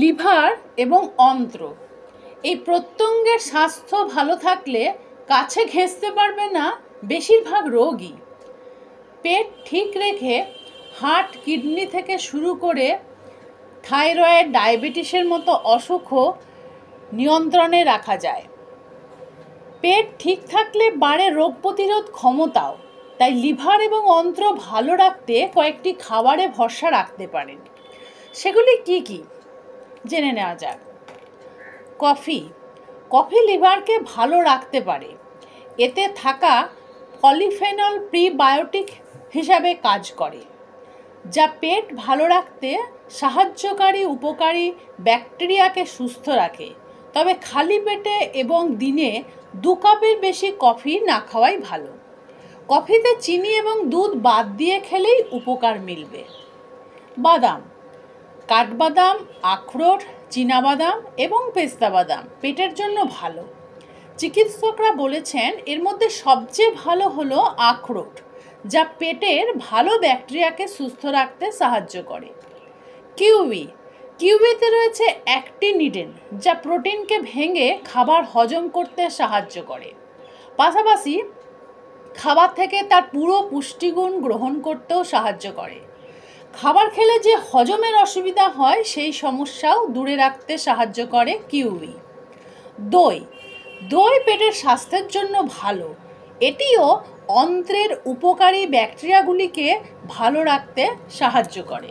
Liver এবং অন্ত্র এই প্রত্যঙ্গের স্বাস্থ্য ভালো থাকলে কাছে ঘেঁষতে পারবে না বেশিরভাগ রোগই। পেট ঠিক রেখে হার্ট, কিডনি থেকে শুরু করে থাইরয়েড, ডায়াবেটিসের মতো অসুখও নিয়ন্ত্রণে রাখা যায়। পেট ঠিক থাকলে বাড়ে রোগ প্রতিরোধ ক্ষমতাও। তাই লিভার এবং অন্ত্র ভালো রাখতে কয়েকটি খাবারে ভরসা রাখতে পারেন। সেগুলি কি কি জেনে নেওয়া যাক। কফি লিভারকে ভালো রাখতে পারে। এতে থাকা পলিফেনল প্রিবায়োটিক হিসাবে কাজ করে, যা পেট ভালো রাখতে সাহায্যকারী উপকারী ব্যাকটেরিয়াকে সুস্থ রাখে। তবে খালি পেটে এবং দিনে 2 কাপের বেশি কফি না খাওয়াই ভালো। কফিতে চিনি এবং দুধ বাদ দিয়ে খেলেই উপকার মিলবে। বাদাম, কাঠবাদাম, আখরোট, চীনাবাদাম এবং পেস্তা বাদাম পেটের জন্য ভালো। চিকিৎসকরা বলেছেন এর মধ্যে সবচেয়ে ভালো হলো আখরোট, যা পেটের ভালো ব্যাকটেরিয়াকে সুস্থ রাখতে সাহায্য করে। কিউইতে রয়েছে অ্যাক্টিনিডিন, যা প্রোটিনকে ভেঙে খাবার হজম করতে সাহায্য করে। পাশাপাশি খাবার থেকে তার পুরো পুষ্টিগুণ গ্রহণ করতেও সাহায্য করে। খাবার খেলে যে হজমের অসুবিধা হয় সেই সমস্যাও দূরে রাখতে সাহায্য করে কিউই। দই পেটের স্বাস্থ্যের জন্য ভালো। এটিও অন্ত্রের উপকারী ব্যাকটেরিয়াগুলিকে ভালো রাখতে সাহায্য করে।